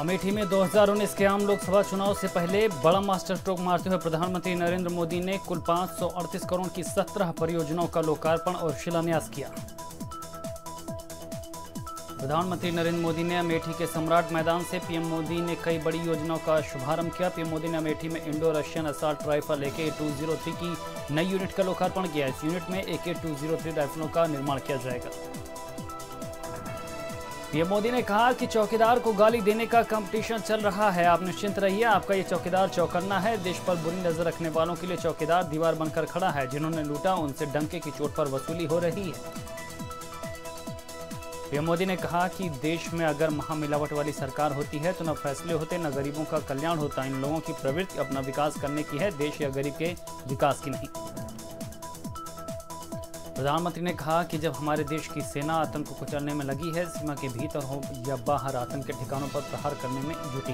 अमेठी में 2019 के आम लोकसभा चुनाव से पहले बड़ा मास्टर स्ट्रोक मारते हुए प्रधानमंत्री नरेंद्र मोदी ने कुल 538 करोड़ की 17 परियोजनाओं का लोकार्पण और शिलान्यास किया। प्रधानमंत्री नरेंद्र मोदी ने अमेठी के सम्राट मैदान से पीएम मोदी ने कई बड़ी योजनाओं का शुभारंभ किया। पीएम मोदी ने अमेठी में Indo Russian assault rifle AK-203 की नई यूनिट का लोकार्पण किया। इस यूनिट में AK-203 राइफलों का निर्माण किया जाएगा। पीएम मोदी ने कहा कि चौकीदार को गाली देने का कंपटीशन चल रहा है, आप निश्चिंत रहिए, आपका ये चौकीदार चौकन्ना है। देश पर बुरी नजर रखने वालों के लिए चौकीदार दीवार बनकर खड़ा है। जिन्होंने लूटा उनसे डंके की चोट पर वसूली हो रही है। पीएम मोदी ने कहा कि देश में अगर महामिलावट वाली सरकार होती है तो न फैसले होते न गरीबों का कल्याण होता। इन लोगों की प्रवृत्ति अपना विकास करने की है, देश या गरीब के विकास की नहीं। प्रधानमंत्री ने कहा कि जब हमारे देश की सेना आतंक को कुचलने में लगी है, सीमा के भीतर हो या बाहर आतंक के ठिकानों पर प्रहार करने में जुटी।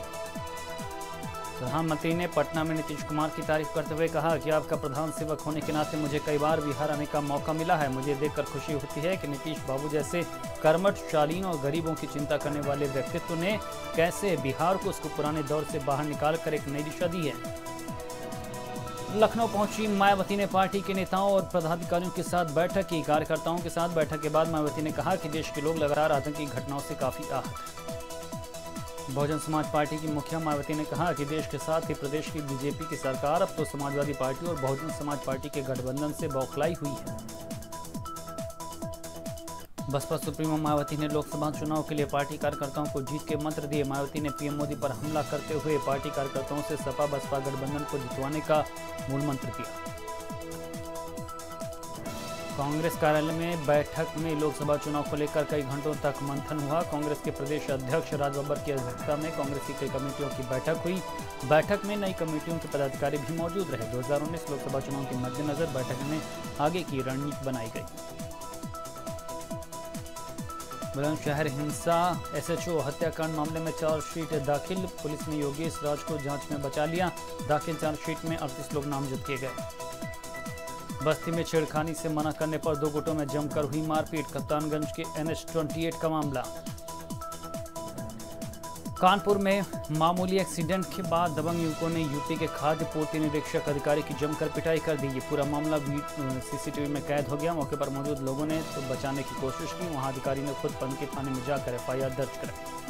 प्रधानमंत्री ने पटना में नीतीश कुमार की तारीफ करते हुए कहा कि आपका प्रधान सेवक होने के नाते मुझे कई बार बिहार आने का मौका मिला है। मुझे देखकर खुशी होती है कि नीतीश बाबू जैसे कर्मठ, शालीन और गरीबों की चिंता करने वाले व्यक्तित्व ने कैसे बिहार को उसको पुराने दौर से बाहर निकाल कर एक नई दिशा दी है। लखनऊ पहुंची मायावती ने पार्टी के नेताओं और पदाधिकारियों के साथ बैठक की। कार्यकर्ताओं के साथ बैठक के बाद मायावती ने कहा कि देश के लोग लगातार आतंकी घटनाओं से काफी आहत हैं। बहुजन समाज पार्टी की मुखिया मायावती ने कहा कि देश के साथ ही प्रदेश की बीजेपी की सरकार अब तो समाजवादी पार्टी और बहुजन समाज पार्टी के गठबंधन से बौखलाई हुई है। बसपा सुप्रीमो मायावती ने लोकसभा चुनाव के लिए पार्टी कार्यकर्ताओं को जीत के मंत्र दिए। मायावती ने पीएम मोदी पर हमला करते हुए पार्टी कार्यकर्ताओं से सपा बसपा गठबंधन को जितवाने का मूल मंत्र दिया। कांग्रेस कार्यालय में बैठक में लोकसभा चुनाव को लेकर कई घंटों तक मंथन हुआ। कांग्रेस के प्रदेश अध्यक्ष राज बब्बर की अध्यक्षता में कांग्रेस की कई कमेटियों की बैठक हुई। बैठक में नई कमेटियों के पदाधिकारी भी मौजूद रहे। 2019 लोकसभा चुनाव के मद्देनजर बैठक में आगे की रणनीति बनाई गई। बुलंदशहर हिंसा SHO हत्याकांड मामले में चार्जशीट दाखिल। पुलिस ने योगेश राज को जांच में बचा लिया। दाखिल चार्जशीट में 38 लोग नामजद किए गए। बस्ती में छेड़खानी से मना करने पर दो गुटों में जमकर हुई मारपीट। कप्तानगंज के NH-28 का मामला। कानपुर में मामूली एक्सीडेंट के बाद दबंग युवकों ने यूपी के खाद्य पूर्ति निरीक्षक अधिकारी की जमकर पिटाई कर दी। ये पूरा मामला CCTV में कैद हो गया। मौके पर मौजूद लोगों ने तो बचाने की कोशिश की। वहां अधिकारी ने खुद पनकी थाने में जाकर FIR दर्ज कराई।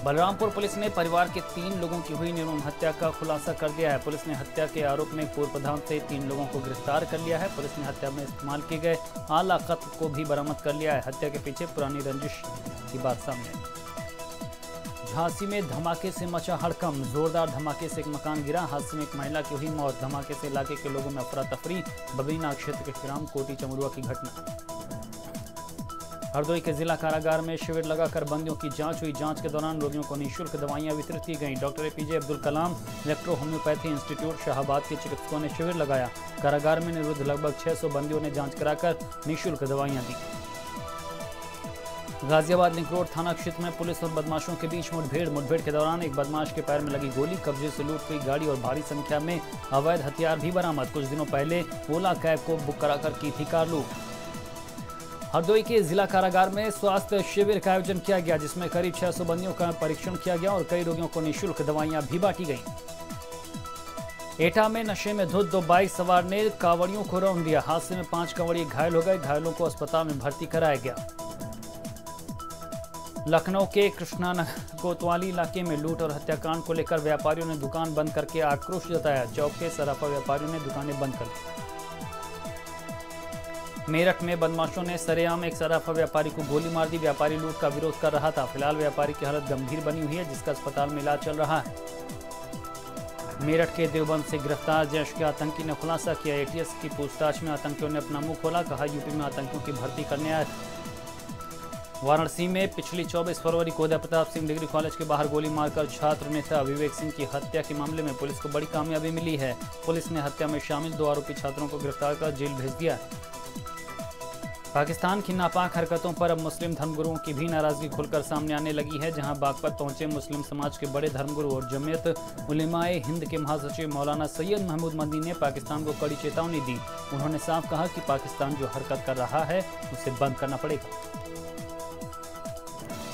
बलरामपुर पुलिस ने परिवार के 3 लोगों की हुई निर्मम हत्या का खुलासा कर दिया है। पुलिस ने हत्या के आरोप में पूर्व प्रधान से 3 लोगों को गिरफ्तार कर लिया है। पुलिस ने हत्या में इस्तेमाल किए गए आला कत्ल को भी बरामद कर लिया है। हत्या के पीछे पुरानी रंजिश की बात सामने आई। झांसी में धमाके से मचा हड़कंप। जोरदार धमाके से एक मकान गिरा। हादसे में एक महिला की हुई मौत। धमाके से इलाके के लोगों में अफरा तफरी। बबरीनाथ क्षेत्र के श्रीराम कोटी चमरुआ की घटना। हरदोई के जिला कारागार में शिविर लगाकर बंदियों की जांच हुई। जांच के दौरान रोगियों को निःशुल्क दवाइयां वितरित की गईं। Doctor APJ Abdul Kalam electro homeopathy institute Shahabad के चिकित्सकों ने शिविर लगाया। कारागार में निरुद्ध लगभग 600 बंदियों ने जांच कराकर निःशुल्क दवाइयां दी। गाजियाबाद लिंक रोड थाना क्षेत्र में पुलिस और बदमाशों के बीच मुठभेड़ के दौरान एक बदमाश के पैर में लगी गोली। कब्जे से लूट गई गाड़ी और भारी संख्या में अवैध हथियार भी बरामद। कुछ दिनों पहले ओला कैब को बुक कराकर की थी कार लूट। हरदोई के जिला कारागार में स्वास्थ्य शिविर का आयोजन किया गया, जिसमें करीब 600 बंदियों का परीक्षण किया गया और कई रोगियों को निःशुल्क दवाइयां भी बांटी गईं। एटा में नशे में धुत 2 बाइक सवार ने कांवड़ियों को रौंद दिया। हादसे में 5 कांवड़िए घायल हो गए। घायलों को अस्पताल में भर्ती कराया गया। लखनऊ के कृष्णानगर कोतवाली इलाके में लूट और हत्याकांड को लेकर व्यापारियों ने दुकान बंद करके आक्रोश जताया। चौक के सराफा व्यापारियों ने दुकानें बंद कर दी। मेरठ में बदमाशों ने सरेआम एक सराफा व्यापारी को गोली मार दी। व्यापारी लूट का विरोध कर रहा था। फिलहाल व्यापारी की हालत गंभीर बनी हुई है, जिसका अस्पताल में इलाज चल रहा है। मेरठ के देवबंद से गिरफ्तार जैश के आतंकी ने खुलासा किया। ATS की पूछताछ में आतंकियों ने अपना मुंह खोला। कहा यूपी में आतंकियों की भर्ती करने आया था। वाराणसी में पिछली 24 फरवरी को उदय प्रताप सिंह डिग्री कॉलेज के बाहर गोली मारकर छात्र नेता विवेक सिंह की हत्या के मामले में पुलिस को बड़ी कामयाबी मिली है। पुलिस ने हत्या में शामिल 2 आरोपी छात्रों को गिरफ्तार कर जेल भेज दिया। पाकिस्तान की नापाक हरकतों पर अब मुस्लिम धर्मगुरुओं की भी नाराजगी खुलकर सामने आने लगी है। जहां बागपत पहुंचे मुस्लिम समाज के बड़े धर्मगुरु और जमीयत उलेमाए हिंद के महासचिव मौलाना सैयद महमूद मदनी ने पाकिस्तान को कड़ी चेतावनी दी। उन्होंने साफ कहा कि पाकिस्तान जो हरकत कर रहा है उसे बंद करना पड़ेगा।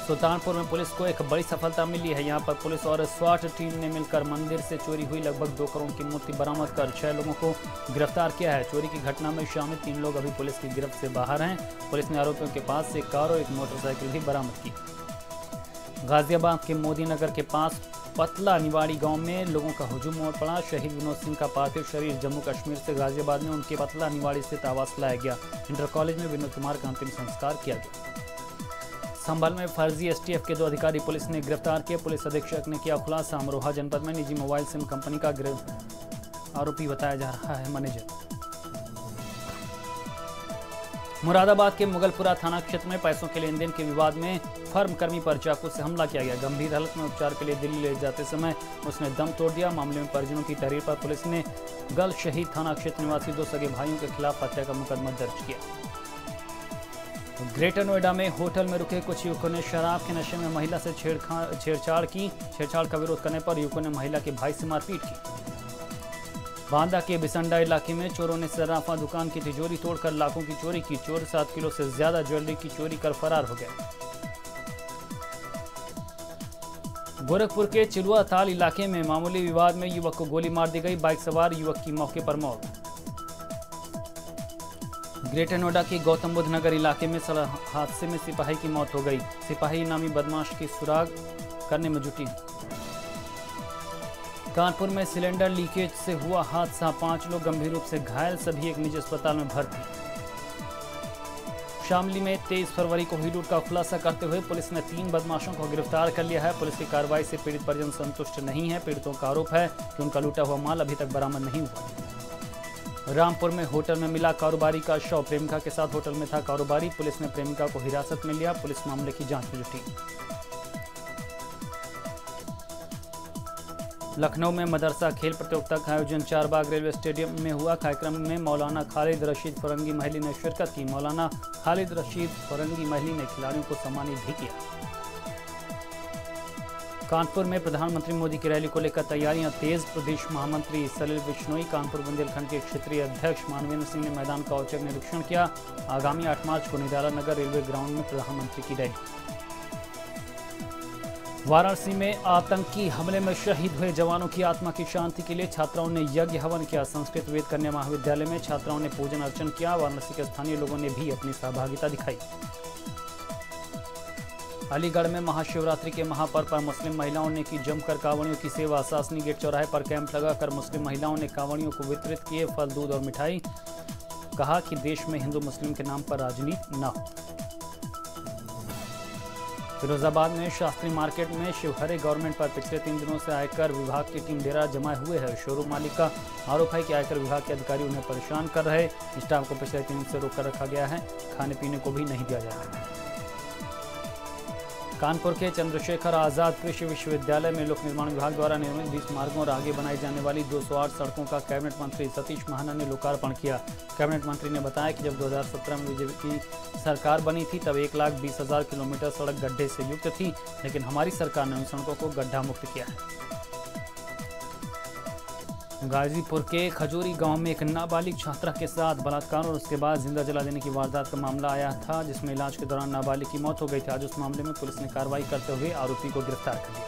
सुल्तानपुर में पुलिस को एक बड़ी सफलता मिली है। यहां पर पुलिस और स्वाट टीम ने मिलकर मंदिर से चोरी हुई लगभग 2 करोड़ की मूर्ति बरामद कर 6 लोगों को गिरफ्तार किया है। चोरी की घटना में शामिल 3 लोग अभी पुलिस की गिरफ्त से बाहर हैं। पुलिस ने आरोपियों के पास से एक कार और एक मोटरसाइकिल भी बरामद की। गाजियाबाद के मोदी नगर के पास पतला निवाड़ी गांव में लोगों का हुजूम उमड़ पड़ा। शहीद विनोद सिंह का पार्थिव शरीर जम्मू कश्मीर से गाजियाबाद में उनके पतला निवाड़ी स्थित आवास लाया गया। इंटर कॉलेज में विनोद कुमार का अंतिम संस्कार किया गया। संभल में फर्जी एसटीएफ के 2 अधिकारी पुलिस ने गिरफ्तार किए। पुलिस अधीक्षक ने किया खुलासा। अमरोहा जनपद में निजी मोबाइल सिम कंपनी का आरोपी बताया जा रहा है मैनेजर। मुरादाबाद के मुगलपुरा थाना क्षेत्र में पैसों के लेन देन के विवाद में फर्म कर्मी पर चाकू से हमला किया गया। गंभीर हालत में उपचार के लिए दिल्ली ले जाते समय उसने दम तोड़ दिया। मामले में परिजनों की तहरीर पर पुलिस ने गल शहीद थाना क्षेत्र निवासी 2 सगे भाइयों के खिलाफ हत्या का मुकदमा दर्ज किया। ग्रेटर नोएडा में होटल में रुके कुछ युवकों ने शराब के नशे में महिला से छेड़छाड़ की। छेड़छाड़ का विरोध करने पर युवकों ने महिला के भाई से मारपीट की। बांदा के बिसंडा इलाके में चोरों ने सराफा दुकान की तिजोरी तोड़कर लाखों की चोरी की। चोर 7 किलो से ज्यादा ज्वेलरी की चोरी कर फरार हो गए। गोरखपुर के चिलुआ ताल इलाके में मामूली विवाद में युवक को गोली मार दी गई। बाइक सवार युवक की मौके पर मौत। ग्रेटर नोएडा के गौतम बुद्ध नगर इलाके में सड़क हादसे में सिपाही की मौत हो गई। सिपाही इनामी बदमाश की सुराग करने में जुटी। कानपुर में सिलेंडर लीकेज से हुआ हादसा, 5 लोग गंभीर रूप से घायल, सभी एक निजी अस्पताल में भर्ती। शामली में 23 फरवरी को हुई लूट का खुलासा करते हुए पुलिस ने 3 बदमाशों को गिरफ्तार कर लिया है। पुलिस की कार्रवाई से पीड़ित परिजन संतुष्ट नहीं है। पीड़ितों का आरोप है कि उनका लूटा हुआ माल अभी तक बरामद नहीं हुआ। रामपुर में होटल में मिला कारोबारी का शव। प्रेमिका के साथ होटल में था कारोबारी। पुलिस ने प्रेमिका को हिरासत में लिया। पुलिस मामले की जांच में जुटी। लखनऊ में मदरसा खेल प्रतियोगिता का आयोजन चारबाग रेलवे स्टेडियम में हुआ। कार्यक्रम में मौलाना खालिद रशीद फरंगी महली ने शिरकत की। मौलाना खालिद रशीद फरंगी महली ने खिलाड़ियों को सम्मानित भी किया। कानपुर में प्रधानमंत्री मोदी की रैली को लेकर तैयारियां तेज। प्रदेश महामंत्री सलिल बिश्नोई, कानपुर बुंदेलखंड के क्षेत्रीय अध्यक्ष मानवेंद्र सिंह ने मैदान का औचक निरीक्षण किया। आगामी 8 मार्च को निराला नगर रेलवे ग्राउंड में प्रधानमंत्री की रैली। वाराणसी में आतंकी हमले में शहीद हुए जवानों की आत्मा की शांति के लिए छात्राओं ने यज्ञ हवन किया। संस्कृत वेद कन्या महाविद्यालय में छात्राओं ने पूजन अर्चन किया। वाराणसी के स्थानीय लोगों ने भी अपनी सहभागिता दिखाई। अलीगढ़ में महाशिवरात्रि के महापर्व पर मुस्लिम महिलाओं ने की जमकर कांवड़ियों की सेवा। सासनी गेट चौराहे पर कैंप लगाकर मुस्लिम महिलाओं ने कांवड़ियों को वितरित किए फल, दूध और मिठाई। कहा कि देश में हिंदू मुस्लिम के नाम पर राजनीति न हो। फिरोजाबाद में शास्त्री मार्केट में शिवहरे गवर्नमेंट पर पिछले 3 दिनों से आयकर विभाग की टीम डेरा जमाए हुए है। शोरूम मालिक का आरोप है कि आयकर विभाग के अधिकारी उन्हें परेशान कर रहे। स्टाफ को पिछले 3 दिन से रोक कर रखा गया है। खाने पीने को भी नहीं दिया जा रहा है। कानपुर के चंद्रशेखर आजाद कृषि विश्वविद्यालय में लोक निर्माण विभाग द्वारा निर्मित 20 मार्गों और आगे बनाई जाने वाली 208 सड़कों का कैबिनेट मंत्री सतीश महाना ने लोकार्पण किया। कैबिनेट मंत्री ने बताया कि जब 2017 में बीजेपी की सरकार बनी थी तब 1,20,000 किलोमीटर सड़क गड्ढे से युक्त थी, लेकिन हमारी सरकार ने उन सड़कों को गड्ढा मुक्त किया है। गाजीपुर के खजूरी गांव में एक नाबालिग छात्रा के साथ बलात्कार और उसके बाद जिंदा जला देने की वारदात का मामला आया था, जिसमें इलाज के दौरान नाबालिग की मौत हो गई थी। आज उस मामले में पुलिस ने कार्रवाई करते हुए आरोपी को गिरफ्तार कर लिया।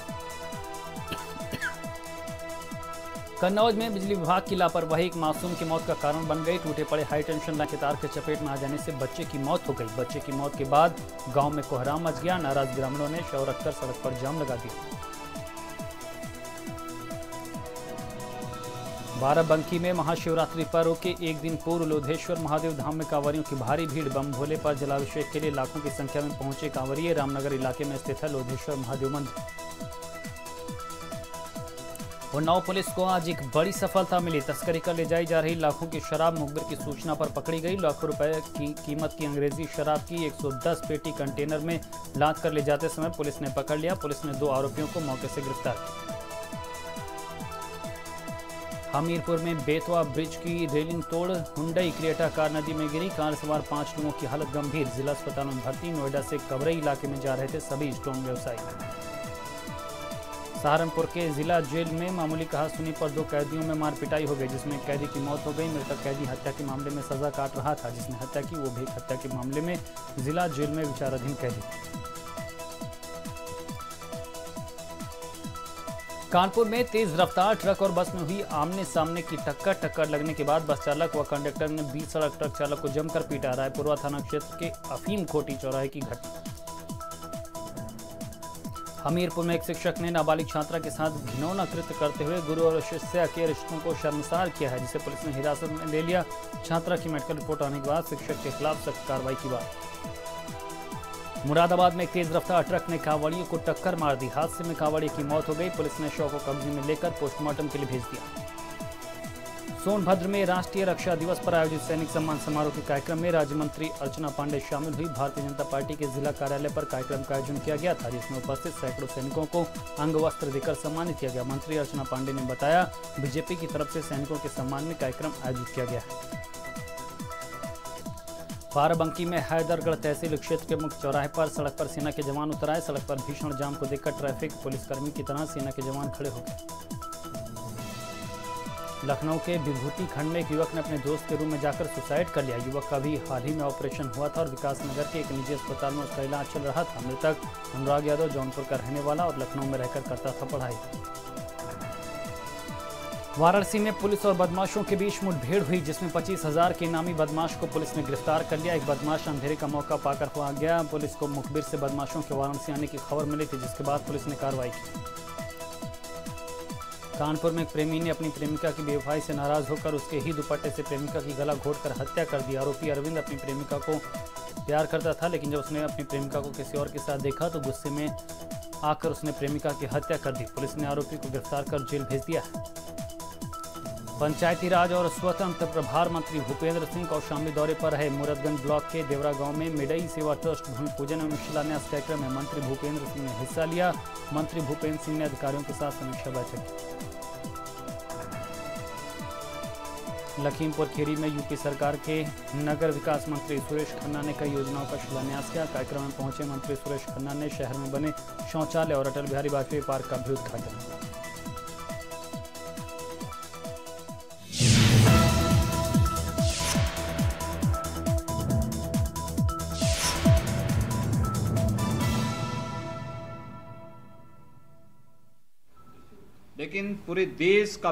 कन्नौज में बिजली विभाग की लापरवाही एक मासूम की मौत का कारण बन गई। टूटे पड़े हाई टेंशन लाइन के तार के चपेट में आ जाने से बच्चे की मौत हो गई। बच्चे की मौत के बाद गाँव में कोहराम मच गया। नाराज ग्रामीणों ने शव रखकर सड़क पर जाम लगा दिया। बाराबंकी में महाशिवरात्रि पर्व के एक दिन पूर्व लोधेश्वर महादेव धाम में कांवरियों की भारी भीड़। बम भोले पर जलाभिषेक के लिए लाखों की संख्या में पहुंचे कांवरिये। रामनगर इलाके में स्थित है लोधेश्वर महादेव मंदिर। उन्नाव पुलिस को आज एक बड़ी सफलता मिली। तस्करी कर ले जाई जा रही लाखों की शराब मुखबिर की सूचना पर पकड़ी गई। लाखों रुपए की कीमत की अंग्रेजी शराब की 110 पेटी कंटेनर में लाद कर ले जाते समय पुलिस ने पकड़ लिया। पुलिस ने 2 आरोपियों को मौके से गिरफ्तार किया। हमीरपुर में बेतवा ब्रिज की रेलिंग तोड़ हुंडई क्रेटा कार नदी में गिरी। कार सवार 5 लोगों की हालत गंभीर, जिला अस्पताल में भर्ती। नोएडा से कबरई इलाके में जा रहे थे सभी स्टोन व्यवसायी। सहारनपुर के जिला जेल में मामूली कहासुनी पर 2 कैदियों में मार पिटाई हो गई, जिसमें कैदी की मौत हो गई। मृतक कैदी हत्या के मामले में सजा काट रहा था। जिसने हत्या की वो भी हत्या के मामले में जिला जेल में विचाराधीन कैदी। कानपुर में तेज रफ्तार ट्रक और बस में हुई आमने सामने की टक्कर लगने के बाद बस चालक व कंडक्टर ने बीच सड़क ट्रक चालक को जमकर पीटा। रायपुरवा थाना क्षेत्र के अफीम खोटी चौराहे की घटना। हमीरपुर में एक शिक्षक ने नाबालिग छात्रा के साथ घिनौना कृत्य करते हुए गुरु और शिष्य के रिश्तों को शर्मसार किया है, जिसे पुलिस ने हिरासत में ले लिया। छात्रा की मेडिकल रिपोर्ट आने के बाद शिक्षक के खिलाफ सख्त कार्रवाई की बात। मुरादाबाद में एक तेज रफ्तार ट्रक ने कांवड़ियों को टक्कर मार दी। हादसे में कांवड़िए की मौत हो गई। पुलिस ने शव को कब्जे में लेकर पोस्टमार्टम के लिए भेज दिया। सोनभद्र में राष्ट्रीय रक्षा दिवस पर आयोजित सैनिक सम्मान समारोह के कार्यक्रम में राज्य मंत्री अर्चना पांडे शामिल हुई। भारतीय जनता पार्टी के जिला कार्यालय पर कार्यक्रम का आयोजन किया गया था, जिसमें उपस्थित सैकड़ों सैनिकों को अंग वस्त्र देकर सम्मानित किया गया। मंत्री अर्चना पांडे ने बताया, बीजेपी की तरफ से सैनिकों के सम्मान में कार्यक्रम आयोजित किया गया है। बाराबंकी में हैदरगढ़ तहसील क्षेत्र के मुख्य चौराहे पर सड़क पर सेना के जवान उतर आए। सड़क पर भीषण जाम को देखकर ट्रैफिक पुलिसकर्मी की तरह सेना के जवान खड़े हो गए। लखनऊ के विभूति खंड में एक युवक ने अपने दोस्त के रूम में जाकर सुसाइड कर लिया। युवक का भी हाल ही में ऑपरेशन हुआ था और विकास नगर के एक निजी अस्पताल में उसका इलाज चल रहा था। मृतक अनुराग यादव जौनपुर का रहने वाला और लखनऊ में रहकर करता था पढ़ाई। वाराणसी में पुलिस और बदमाशों के बीच मुठभेड़ हुई, जिसमें 25,000 के इनामी बदमाश को पुलिस ने गिरफ्तार कर लिया। एक बदमाश अंधेरे का मौका पाकर हुआ गया। पुलिस को मुखबिर से बदमाशों के वाराणसी आने की खबर मिली थी, जिसके बाद पुलिस ने कार्रवाई की। कानपुर में एक प्रेमी ने अपनी प्रेमिका की बेवफाई से नाराज होकर उसके ही दुपट्टे से प्रेमिका की गला घोंटकर हत्या कर दी। आरोपी अरविंद अपनी प्रेमिका को प्यार करता था, लेकिन जब उसने अपनी प्रेमिका को किसी और के साथ देखा तो गुस्से में आकर उसने प्रेमिका की हत्या कर दी। पुलिस ने आरोपी को गिरफ्तार कर जेल भेज दिया है। पंचायती राज और स्वतंत्र प्रभार मंत्री भूपेंद्र सिंह कौशाम्बी दौरे पर है। मुरादगंज ब्लॉक के देवरा गांव में मिडई सेवा ट्रस्ट भूमि पूजन एवं शिलान्यास कार्यक्रम में मंत्री भूपेंद्र सिंह ने हिस्सा लिया। मंत्री भूपेंद्र सिंह ने अधिकारियों के साथ समीक्षा बैठक की। लखीमपुर खीरी में यूपी सरकार के नगर विकास मंत्री सुरेश खन्ना ने कई योजनाओं का शिलान्यास किया। कार्यक्रम में पहुंचे मंत्री सुरेश खन्ना ने शहर में बने शौचालय और अटल बिहारी वाजपेयी पार्क का भी उद्घाटन। लेकिन पूरे देश का